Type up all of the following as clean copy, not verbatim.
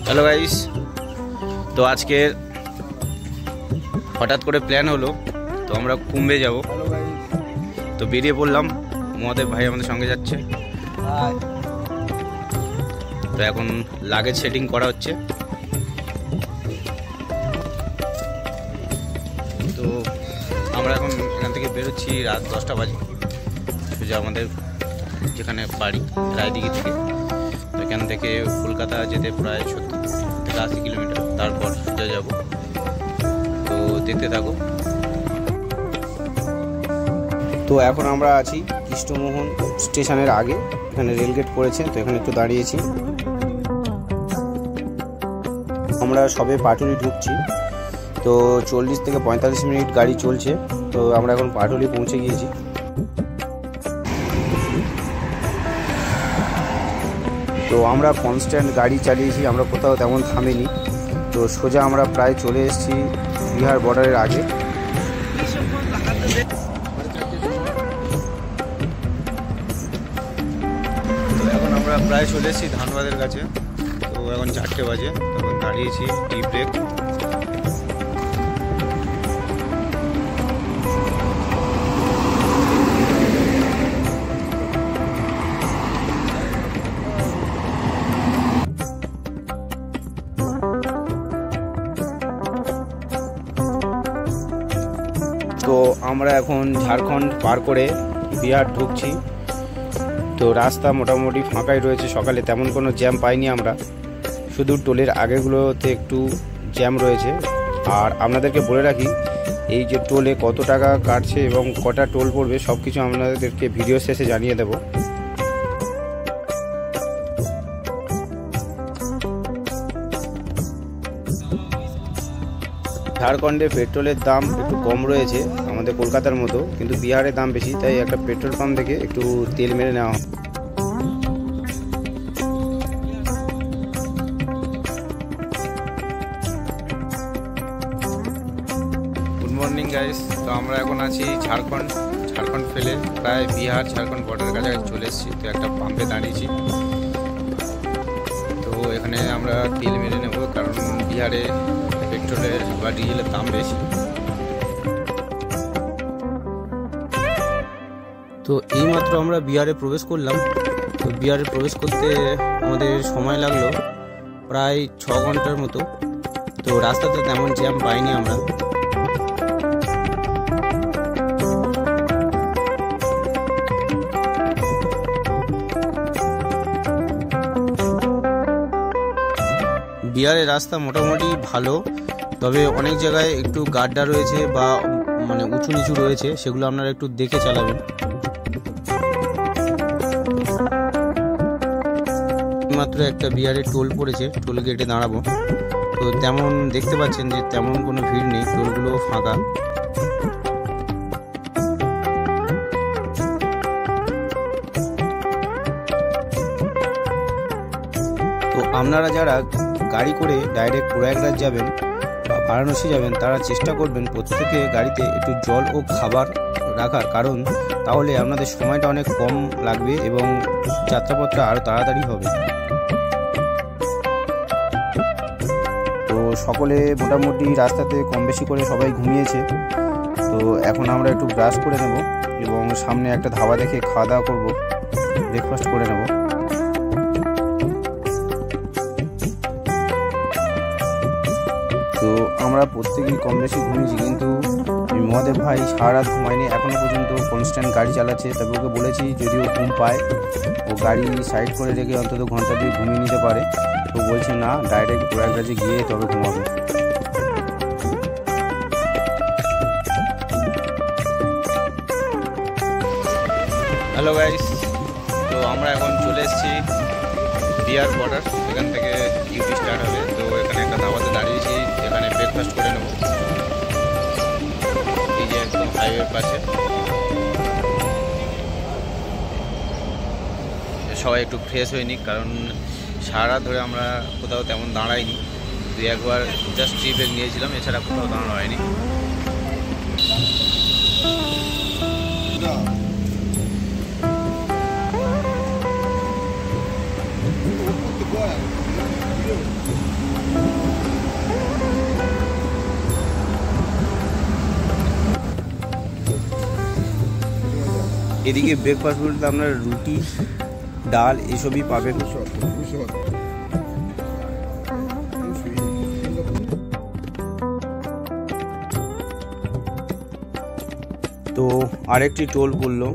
Hello guys, তো আজকের হঠাৎ করে প্ল্যান হলো, তো আমরা কুম্ভে যাব। তো বেরিয়ে পড়লাম, মহাদেব ভাই আমাদের সঙ্গে যাচ্ছে। তো এখন লাগেজ সেটিং করা হচ্ছে। তো আমরা এখন এখান থেকে বেরোচ্ছি রাত 10টা বাজে, সোজা আমাদের যেখানে বাড়ি রায়দিঘি থেকে। তো এখান থেকে কলকাতা যেতে প্রায় 70 থেকে 80 কিলোমিটার, তারপর সোজা যাব। তো দেখতে থাকো। তো এখন আমরা আছি কৃষ্ণমোহন স্টেশনের আগে, এখানে রেলগেট পড়েছে, তো এখানে একটু দাঁড়িয়েছি। আমরা সবে পাটুলি ঢুকছি, তো 40 থেকে 45 মিনিট গাড়ি চলছে। তো আমরা এখন পাটুলি পৌঁছে গিয়েছি। তো আমরা কনস্ট্যান্ট গাড়ি চালিয়েছি, আমরা কোথাও তেমন থামিনি। তো সোজা আমরা প্রায় চলে এসেছি বিহার বর্ডারের আগে। তো এখন আমরা প্রায় চলে এসেছি ধানবাদের কাছে। তো এখন 4টে বাজে, তখন দাঁড়িয়েছি টি ব্রেক। তো আমরা এখন ঝাড়খণ্ড পার করে বিহার ঢুকছি। তো রাস্তা মোটামুটি ফাঁকাই রয়েছে, সকালে তেমন কোনো জ্যাম পাইনি আমরা, শুধু টোলের আগেগুলোতে একটু জ্যাম রয়েছে। আর আপনাদেরকে বলে রাখি, এই যে টোলে কত টাকা কাটছে এবং কটা টোল পড়বে সব কিছু আপনাদেরকে ভিডিও শেষে জানিয়ে দেব। ঝাড়খণ্ডে পেট্রোলের দাম একটু কম রয়েছে আমাদের কলকাতার মতো, কিন্তু বিহারের দাম বেশি, তাই একটা পেট্রোল পাম্প থেকে একটু তেল মেরে নেওয়া হয়। গুড মর্নিং গাইস, তো আমরা এখন আছি ঝাড়খণ্ড ফেলে প্রায় বিহার ঝাড়খণ্ড বর্ডারের কাছাকাছি চলে এসেছি। তো একটা পাম্পে দাঁড়িয়েছি, তো এখানে আমরা তেল মেরে নেব, কারণ বিহারে পেট্রোলের বা ডিজেলের দাম বেশি। তো এইমাত্র আমরা বিহারে প্রবেশ করলাম। তো বিহারে প্রবেশ করতে আমাদের সময় লাগলো প্রায় 6 ঘন্টার মতো। তো রাস্তাতে তেমন জ্যাম পাইনি আমরা। বিহারের রাস্তা মোটামুটি ভালো, তবে অনেক জায়গায় একটু গাড্ডা রয়েছে বা মানে উঁচু নিচু রয়েছে, সেগুলো আপনারা একটু দেখে চালাবেন। মাত্র একটা বিহারে টোল পড়েছে, টোল গেটে দাঁড়াবো। তো তেমন দেখতে পাচ্ছেন যে তেমন কোনো ভিড় নেই, টোলগুলো ফাঁকা। তো আপনারা যারা গাড়ি করে ডাইরেক্ট প্রয়াগরাজ যাবেন বা বারাণসী যাবেন, তারা চেষ্টা করবেন প্রত্যেকে গাড়িতে একটু জল ও খাবার রাখার, কারণ তাহলে আপনাদের সময়টা অনেক কম লাগবে এবং যাত্রাপথটা আরও তাড়াতাড়ি হবে। তো সকলে মোটামুটি রাস্তাতে কম বেশি করে সবাই ঘুমিয়েছে। তো এখন আমরা একটু ব্রাশ করে নেব এবং সামনে একটা ধাবা দেখে খাওয়া দাওয়া করবো, ব্রেকফাস্ট করে নেব। তো আমরা প্রত্যেকেই কম বেশি ঘুমিয়েছি, কিন্তু মহাদেব ভাই সারা রাত ঘুমায়নি, এখনও পর্যন্ত কনস্ট্যান্ট গাড়ি চালাচ্ছে। তবে ওকে বলেছি যদিও ঘুম পায় ও গাড়ি সাইড করে রেখে অন্তত ঘন্টা 2 ঘুমিয়ে নিতে পারে। তো বলছে না, ডাইরেক্ট প্রয়াগরাজে গিয়ে তবে ঘুমাবে। হ্যালো গাইস, তো আমরা এখন চলে এসেছি বিহার বর্ডার, এখান থেকে ডিউটি স্টার্ট হবে। তো এখানে একটা ধাবাতে দাঁড়িয়েছি, এখানে ব্রেকফাস্ট করে নেব, এই যে একদম হাইওয়ের পাশে। সবাই একটু ফ্রেশ হয়ে নিক, কারণ সারা রাত ধরে আমরা কোথাও তেমন দাঁড়াইনি, 2-1 বার জাস্ট টি ব্রেক নিয়েছিলাম, এছাড়া কোথাও দাঁড়ানো হয়নি। এদিকে ব্রেকফাস্ট বলতে আপনারা রুটি, ডাল এসবই পাবেন। তো আরেকটি টোল পড়লো।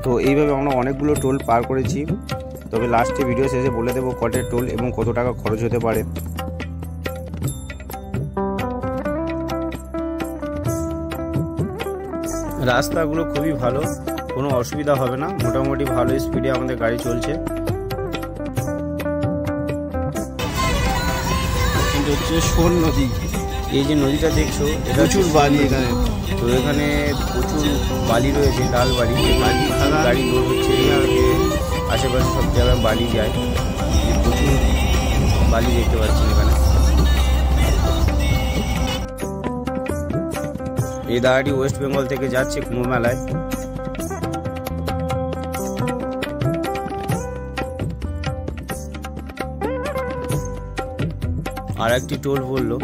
তো এইভাবে আমরা অনেকগুলো টোল পার করেছি। তবে লাস্টে ভিডিও শেষে বলে দেবো কটের টোল এবং কত টাকা খরচ হতে পারে। রাস্তাগুলো খুবই ভালো, কোনো অসুবিধা হবে না, মোটামুটি ভালো স্পিডে আমাদের গাড়ি চলছে। কিন্তু হচ্ছে সোন নদী, এই যে নদীটা দেখছো এটা প্রচুর বালি এখানে। তো এখানে প্রচুর বালি রয়েছে, লাল বালি, গাড়ি লোড হচ্ছে, আশেপাশে সব জায়গায় বালি যায়, প্রচুর বালি দেখতে পাচ্ছি এখানে। এই দাঁড়াটি ওয়েস্ট বেঙ্গল থেকে যাচ্ছে কুম্ভ মেলায়। আর একটি টোল বললো।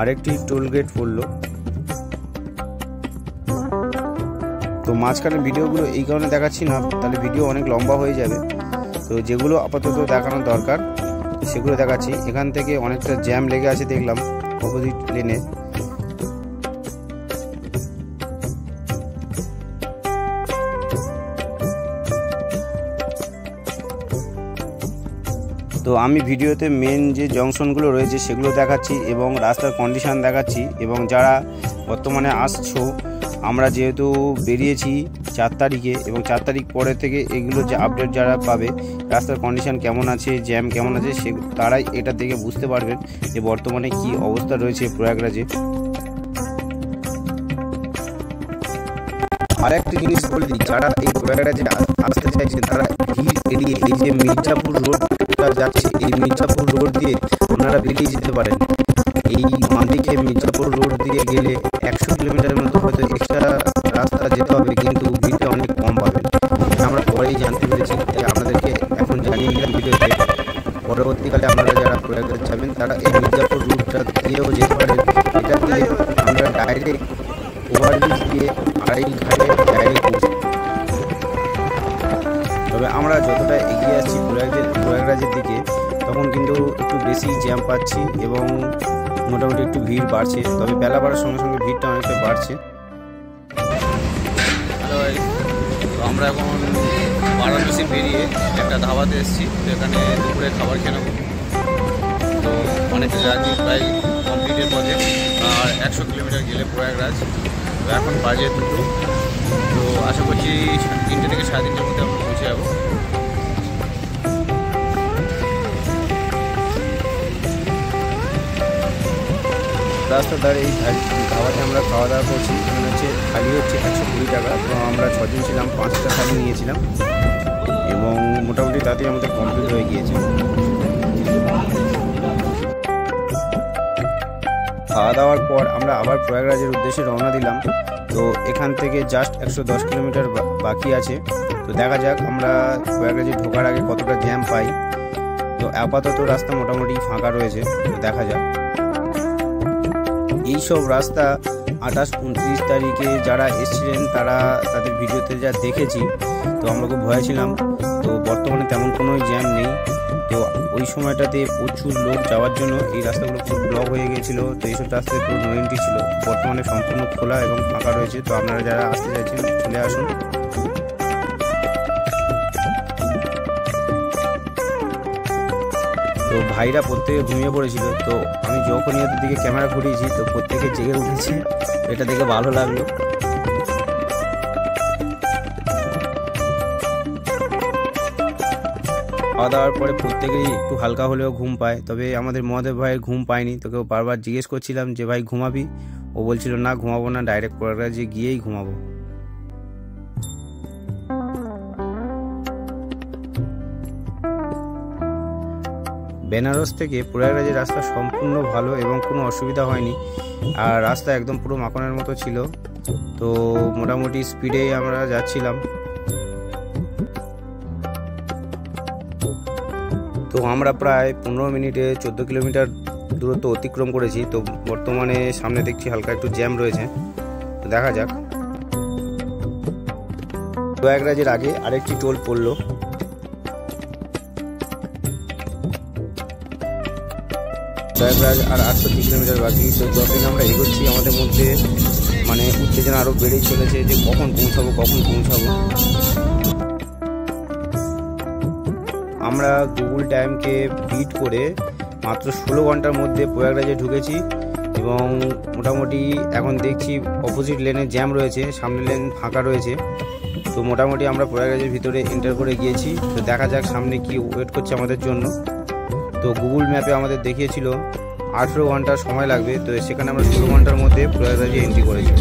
আরেকটি টোল গেট পড়লো। তো মাঝখানে ভিডিওগুলো এই কারণে দেখাচ্ছি না, তাহলে ভিডিও অনেক লম্বা হয়ে যাবে। তো যেগুলো আপাতত দেখানো দরকার সেগুলো দেখাচ্ছি। এখান থেকে অনেকটা জ্যাম লেগে আছে দেখলাম অপোজিট লেনে। তো আমি ভিডিওতে মেন যে জংশনগুলো রয়েছে সেগুলো দেখাচ্ছি এবং রাস্তার কন্ডিশান দেখাচ্ছি। এবং যারা বর্তমানে আসছো, আমরা যেহেতু বেরিয়েছি 4 তারিখে এবং 4 তারিখ পরে থেকে এগুলো যে আপডেট যারা পাবে, রাস্তার কন্ডিশান কেমন আছে, জ্যাম কেমন আছে, সে তারাই এটা দেখে বুঝতে পারবেন যে বর্তমানে কি অবস্থা রয়েছে প্রয়াগরাজে। আর একটা জিনিস বলে দিই, যারা এই প্রয়াগরাজে আসতে চাইছেন তারা ভিড় এড়িয়ে এই যে মির্জাপুর রোডটা যাচ্ছে, এই মির্জাপুর রোড দিয়ে ওনারা বেরিয়ে যেতে পারেন। এই মান্দিকে মির্জাপুর রোড দিয়ে গেলে 100 কিলোমিটারের মতো হয়তো এক্সট্রা রাস্তা যেতে হবে, কিন্তু ভিড়টা অনেক কম পাবেন। আমরা পরেই জানতে পেরেছি, তাই আপনাদেরকে এখন জানিয়ে দিলাম ভিডিওতে। পরবর্তীকালে আপনারা যারা প্রয়াগরাজ যাবেন তারা এই মির্জাপুর রুটটা দিয়েও যেতে পারেন। এটা দিয়ে আমরা ডাইরেক্ট ওভারব্রিজ দিয়ে আড়াইল ঘাটে ডাইরেক্ট পৌঁছি। তবে আমরা যতটা এগিয়ে আসছি প্রয়াগরাজের দিকে, তখন কিন্তু একটু বেশি জ্যাম পাচ্ছি এবং মোটামুটি একটু ভিড় বাড়ছে। তবে বেলা বাড়ার সঙ্গে সঙ্গে ভিড়টা অনেকটা বাড়ছে। তো আমরা এখন বারাণসী বেরিয়ে একটা ধাবাতে এসেছি, তো এখানে দুপুরে খাবার খেয়ে নেবো। তো অনেকটা জার্নি প্রায় কমপ্লিটের পথে, আর 100 কিলোমিটার গেলে প্রয়াগরাজ। তো এখন বাজে 2টো, তো আশা করছি 3টে থেকে 3:30টার মধ্যে আমরা পৌঁছে যাবো। রাস্তার ধারে এই ধাবাতে আমরা খাওয়া দাওয়া করছি। এখানে হচ্ছে থালি হচ্ছে 120 টাকা। তো আমরা 6 জন ছিলাম, 5টা থালি নিয়েছিলাম এবং মোটামুটি তাতেই আমাদের কমপ্লিট হয়ে গিয়েছে। খাওয়া দাওয়ার পর আমরা আবার প্রয়াগরাজের উদ্দেশ্যে রওনা দিলাম। তো এখান থেকে জাস্ট 110 কিলোমিটার বাকি আছে। তো দেখা যাক আমরা প্রয়াগরাজে ঢোকার আগে কতটা জ্যাম পাই। তো আপাতত রাস্তা মোটামুটি ফাঁকা রয়েছে, তো দেখা যাক। এইসব রাস্তা 28-29 তারিখে যারা এসেছিলেন তারা তাদের ভিডিওতে যা দেখেছি, তো আমরা খুব ভয় ছিলাম। তো বর্তমানে তেমন কোনো জ্যাম নেই। তো ওই সময়টাতে প্রচুর লোক যাওয়ার জন্য এই রাস্তাগুলো পুরো ব্লক হয়ে গিয়েছিলো। তো এইসব রাস্তায় পুরো নো এন্ট্রি ছিল, বর্তমানে সম্পূর্ণ খোলা এবং ফাঁকা রয়েছে। তো আপনারা যারা আসতে চাইছেন চলে আসুন। তো ভাইরা প্রত্যেকে ঘুমিয়ে পড়েছিল। তো আমি যখনই ওদের দিকে ক্যামেরা ঘুরিয়েছি তো প্রত্যেকে জেগে উঠেছে, এটা দেখে ভালো লাগলো। খাওয়া দাওয়ার পরে প্রত্যেকেই একটু হালকা হলেও ঘুম পায়। তবে আমাদের মহাদেব ভাইয়ের ঘুম পায়নি। তোকে বারবার জিজ্ঞেস করছিলাম যে ভাই ঘুমাবি, ও বলছিল না ঘুমাবো না, ডাইরেক্ট প্রয়াগরাজে গিয়েই ঘুমাবো। বেনারস থেকে প্রয়াগরাজের রাস্তা সম্পূর্ণ ভালো এবং কোনো অসুবিধা হয়নি। আর রাস্তা একদম পুরো মাখনের মতো ছিল। তো মোটামুটি স্পিডে আমরা যাচ্ছিলাম। তো আমরা প্রায় 15 মিনিটে 14 কিলোমিটার দূরত্ব অতিক্রম করেছি। তো বর্তমানে সামনে দেখছি হালকা একটু জ্যাম রয়েছে, তো দেখা যাক। প্রয়াগরাজের আগে আরেকটি টোল পড়লো। প্রয়াগরাজ আর 830 কিলোমিটার বাকি। তো যতদিন আমরা এগোচ্ছি আমাদের মধ্যে মানে উত্তেজনা আরও বেড়েই চলেছে যে কখন পৌঁছাবো। আমরা গুগল টাইমকে বিট করে মাত্র 16 ঘন্টার মধ্যে প্রয়াগরাজে ঢুকেছি এবং মোটামুটি এখন দেখছি অপোজিট লেনে জ্যাম রয়েছে, সামনের লেন ফাঁকা রয়েছে। তো মোটামুটি আমরা প্রয়াগরাজের ভিতরে এন্টার করে গিয়েছি। তো দেখা যাক সামনে কি ওয়েট করছে আমাদের জন্য। তো গুগল ম্যাপে আমাদের দেখিয়েছিল 18 ঘন্টা সময় লাগবে, তো সেখানে আমরা 16 ঘন্টার মধ্যে প্রয়াগরাজে এন্ট্রি করেছি।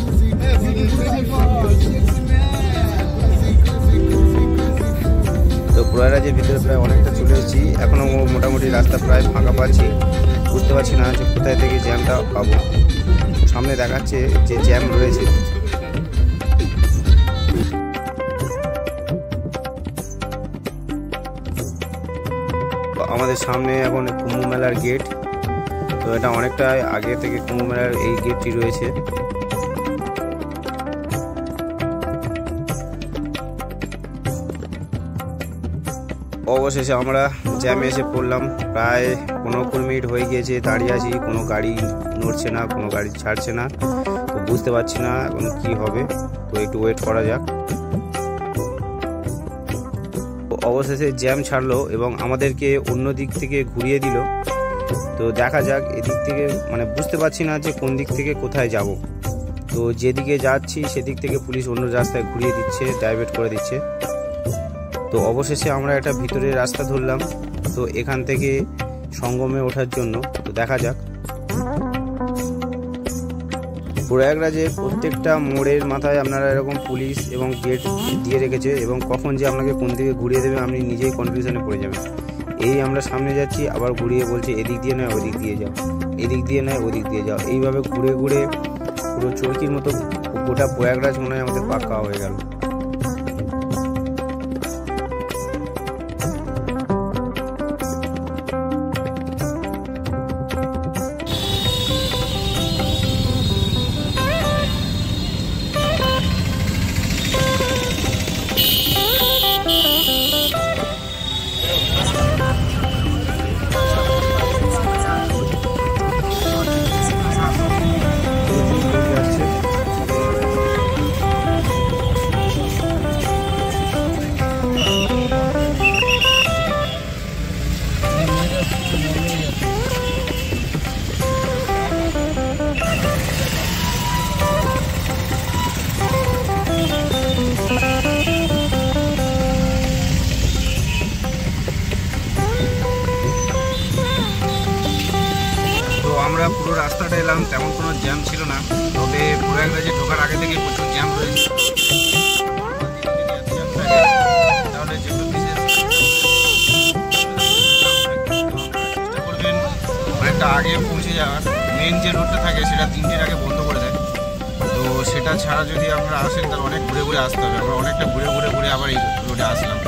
তো প্রয়াগরাজের ভিতরে প্রায় অনেকটা চলে এসেছি। এখনও মোটামুটি রাস্তা প্রায় ফাঁকা পাচ্ছি, বুঝতে পারছি না যে কোথায় থেকে জ্যামটা পাবো। সামনে দেখাচ্ছে যে জ্যাম রয়েছে। আমাদের সামনে এখন কুম্ভ মেলার গেট। তো এটা অনেকটা আগে থেকে কুম্ভ মেলার এই গেটটি রয়েছে। অবশেষে আমরা জ্যামে এসে পড়লাম। প্রায় 15 মিনিট হয়ে গিয়েছে দাঁড়িয়ে আছি, কোনো গাড়ি নড়ছে না, কোনো গাড়ি ছাড়ছে না। তো বুঝতে পারছি না এখন কি হবে, তো একটু ওয়েট করা যাক। অবশেষে জ্যাম ছাড়লো এবং আমাদেরকে অন্য দিক থেকে ঘুরিয়ে দিল। তো দেখা যাক এদিক থেকে মানে বুঝতে পারছি না যে কোন দিক থেকে কোথায় যাব। তো যেদিকে যাচ্ছি সেদিক থেকে পুলিশ অন্য রাস্তায় ঘুরিয়ে দিচ্ছে, ডাইভার্ট করে দিচ্ছে। তো অবশেষে আমরা একটা ভিতরের রাস্তা ধরলাম, তো এখান থেকে সঙ্গমে ওঠার জন্য। তো দেখা যাক। প্রয়াগরাজে প্রত্যেকটা মোড়ের মাথায় আপনারা এরকম পুলিশ এবং গেট দিয়ে রেখেছে এবং কখন যে আপনাকে কোন দিকে ঘুরিয়ে দেবে আপনি নিজেই কনফিউশনে পড়ে যাবেন। এই আমরা সামনে যাচ্ছি, আবার ঘুরিয়ে বলছে এদিক দিয়ে নয় ওদিক দিয়ে যাও, এদিক দিয়ে নয় ওদিক দিয়ে যাও। এইভাবে ঘুরে ঘুরে পুরো চরকির মতো গোটা প্রয়াগরাজ মনে হয় আমাদের পাক্কা হয়ে গেল। আমরা পুরো রাস্তাটা এলাম, তেমন কোনো জ্যাম ছিল না। তবে প্রয়াগরাজে ঢোকার আগে থেকে প্রচুর জ্যাম রয়েছে। তাহলে যেগুলো চেষ্টা করবেন অনেকটা আগে পৌঁছে যাওয়ার। মেন যে রোডটা থাকে সেটা 3টের আগে বন্ধ করে দেয়। তো সেটা ছাড়া যদি আপনারা আসেন তাহলে অনেক ঘুরে ঘুরে আসতে হবে। আমরা অনেকটা ঘুরে ঘুরে ঘুরে আবার এই রোডে আসলাম।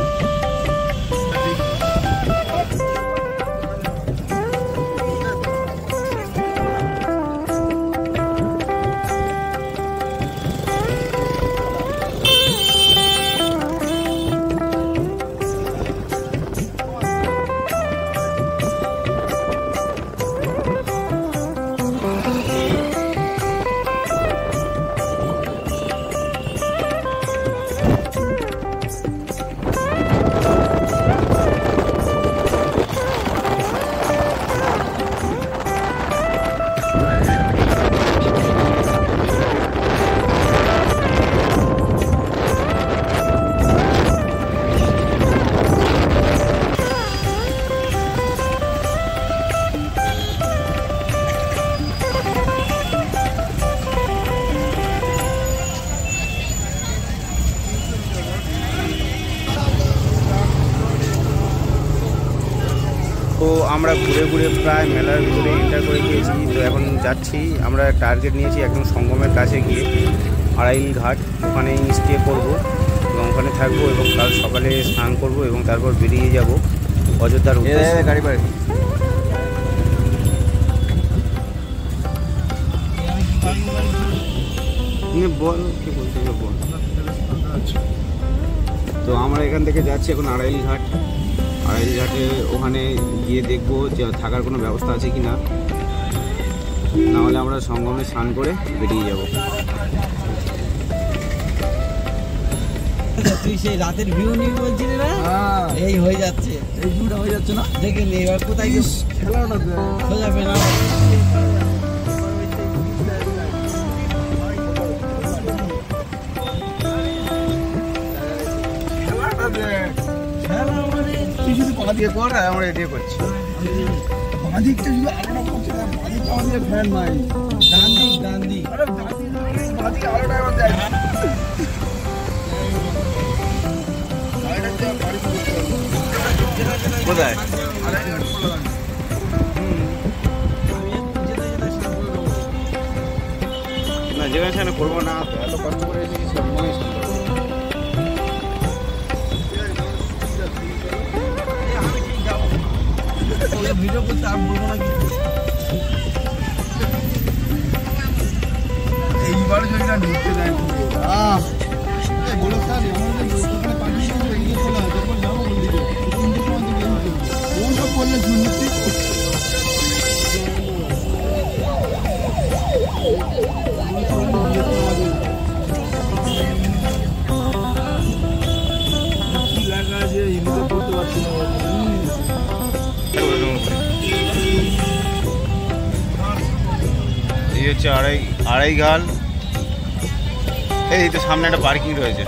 আমরা ঘুরে ঘুরে প্রায় মেলার ভিতরে এন্টার করে গিয়েছি। তো এখন যাচ্ছি, আমরা টার্গেট নিয়েছি একদম সঙ্গমের কাছে গিয়ে আড়াইল ঘাট, ওখানেই স্টে করব এবং ওখানে থাকবো এবং কাল সকালে স্নান করব এবং তারপর বেরিয়ে যাব অযোধ্যার উদ্দেশ্যে। গাড়ি বাড়ি বল, কি বলতে বল। তো আমরা এখান থেকে যাচ্ছি এখন আড়াইল ঘাট। আড়াইল ঘাটে ওখানে গিয়ে দেখবো যে থাকার কোনো ব্যবস্থা আছে কি না, নাহলে আমরা সঙ্গমে স্নান করে বেরিয়ে যাব। তুই সেই রাতের ভিউ নিয়ে বলছিলি না? এই হয়ে যাচ্ছে, এই ভিউটা হয়ে যাচ্ছে না, দেখে নে এবার কোথায় খেলাটা সোজা পেলাম। খেলা মানে তুই শুধু পা দিয়ে কর, আমরা এদিকে করছি। বাঁদিকটা শুধু আলোটা করছে না, বাঁদিকটা আমাদের ফ্যান নাই। ডান দিক, ডান দিক, আরে বাঁদিকে আলোটা এবার দেয় না। কোথায় না যেখানে সেখানে করবো না, এত কষ্ট করে এসেছি সঙ্গমে স্নান করবো। ভিডিও করতে আর বলবো না কিছু। এইবার যদি না ঢুকতে দেয় বলো স্যার, আমাদের ওখানে পানি এগিয়ে চলে হয়, তারপর যাবো বললি কোন সব করলে শুনছি। কি লাগা যে হিন্দুতে পড়তে পারছি না। এই হচ্ছে আড়াইঘাল। এই তো সামনে একটা পার্কিং রয়েছে।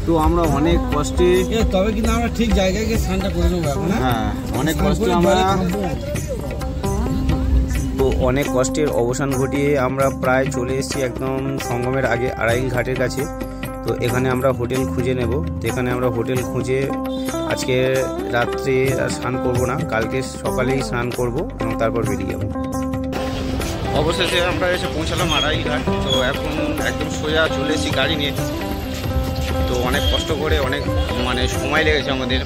তো আমরা অনেক কষ্টে, তবে কিন্তু আমরা ঠিক জায়গায় গিয়ে স্নানটা করে নেবো এখন। হ্যাঁ অনেক কষ্টে আমরা, তো অনেক কষ্টের অবসান ঘটিয়ে আমরা প্রায় চলে এসেছি একদম সঙ্গমের আগে আড়াইল ঘাটের কাছে। তো এখানে আমরা হোটেল খুঁজে নেব। তো এখানে আমরা হোটেল খুঁজে আজকে রাত্রে আর স্নান করবো না, কালকে সকালেই স্নান করব এবং তারপর বেরিয়ে যাব। অবশেষে আমরা এসে পৌঁছালাম আড়াইল ঘাট। তো এখন একদম সোজা চলে এসেছি গাড়ি নিয়ে। তো অনেক কষ্ট করে, অনেক মানে সময় লেগেছে আমাদের,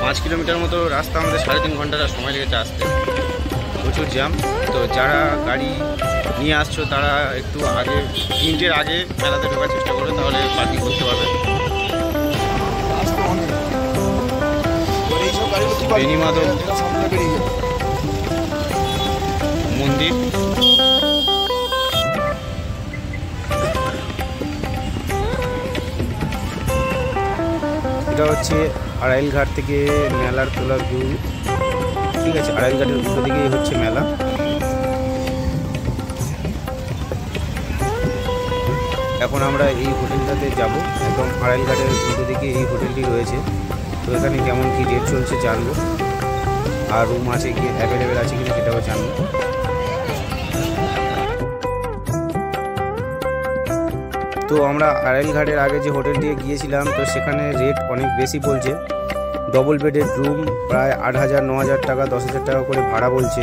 5 কিলোমিটার মতো রাস্তা, আমাদের 3.5 ঘন্টা সময় লেগেছে আসতে, প্রচুর জ্যাম। তো যারা গাড়ি নিয়ে আসছো তারা একটু আগে 3টের আগে মেলাতে ঢোকার চেষ্টা করো, তাহলে পার্কিং করতে পারবে। বেনিমাধব মন্দির, এটা হচ্ছে আড়াইল ঘাট থেকে মেলার তোলা ভিউ। ঠিক আছে, আড়াইল ঘাটের উল্টো দিকেই হচ্ছে মেলা। এখন আমরা এই হোটেলটাতে যাব, একদম আড়াইল ঘাটের উল্টো দিকে এই হোটেলটি রয়েছে। তো এখানে কেমন কি রেট চলছে জানবো, আর রুম আছে কি অ্যাভেলেবেল আছে কিনা সেটাও জানবো। তো আমরা আড়াইল ঘাটের আগে যে হোটেলটি গিয়েছিলাম, তো সেখানে রেট অনেক বেশি বলছে। ডবল বেডের রুম প্রায় 8,000-9,000 টাকা, 10,000 টাকা করে ভাড়া বলছে।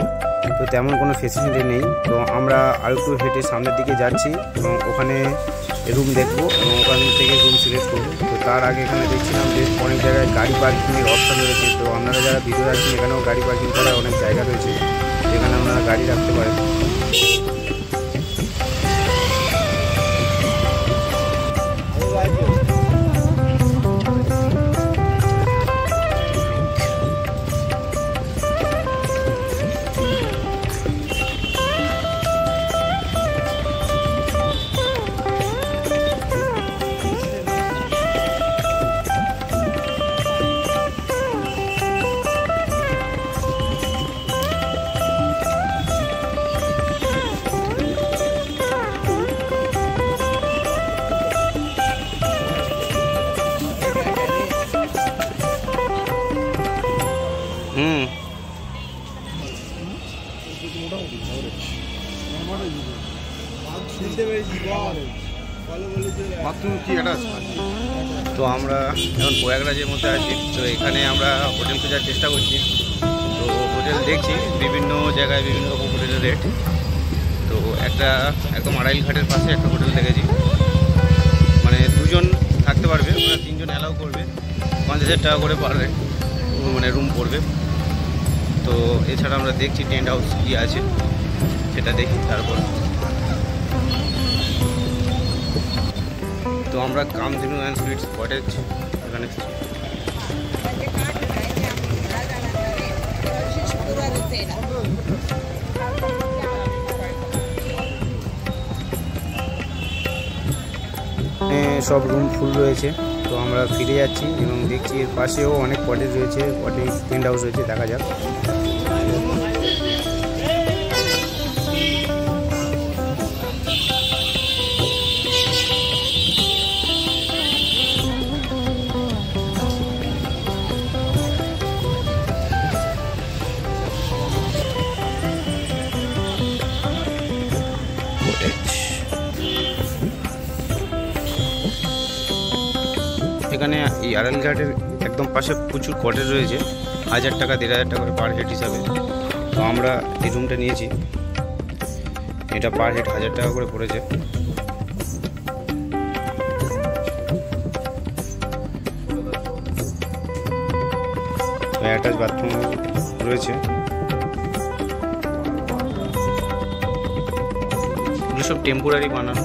তো তেমন কোনো ফেসিলিটি নেই। তো আমরা আরেকটু হেঁটে সামনের দিকে যাচ্ছি এবং ওখানে রুম দেখবো এবং ওখান থেকে রুম সিলেক্ট করবো। তো তার আগে এখানে দেখছিলাম যে অনেক জায়গায় গাড়ি পার্কিংয়ের অপশান রয়েছে। তো আপনারা যারা ভিডিও আছেন এখানেও গাড়ি পার্কিং করার অনেক জায়গা রয়েছে, যেখানে আপনারা গাড়ি রাখতে পারেন। বাথরুম কি এটা আছে? তো আমরা এখন প্রয়াগরাজের মধ্যে আছি। তো এখানে আমরা হোটেল খোঁজার চেষ্টা করছি। তো হোটেল দেখছি, বিভিন্ন জায়গায় বিভিন্ন রকম হোটেলের রেট। তো একটা একদম আড়াইল ঘাটের পাশে একটা হোটেল দেখেছি, মানে 2 জন থাকতে পারবে, ওরা 3 জন অ্যালাউ করবে, 5,000 টাকা করে পার মানে রুম পড়বে। তো এছাড়া আমরা দেখছি টেন্ট হাউস কী আছে সেটা দেখি তারপর। তো আমরা কামধেনু অ্যান্ড সুইটস কটেজ এখানে সব রুম ফুল রয়েছে। তো আমরা ফিরে যাচ্ছি এবং দেখছি এর পাশেও অনেক কটেজ রয়েছে, কটেজ টেন্ট হাউস রয়েছে, দেখা যাক। এখানে এই আড়াইল ঘাটের একদম পাশে প্রচুর কটেজ রয়েছে, 1,000 টাকা 1,500 টাকা করে পার হেড হিসাবে। তো আমরা এই রুমটা নিয়েছি, এটা পার হেড 1,000 টাকা করে পড়েছে। অ্যাটাচ বাথরুম রয়েছে, এগুলো সব টেম্পোরারি বানানো।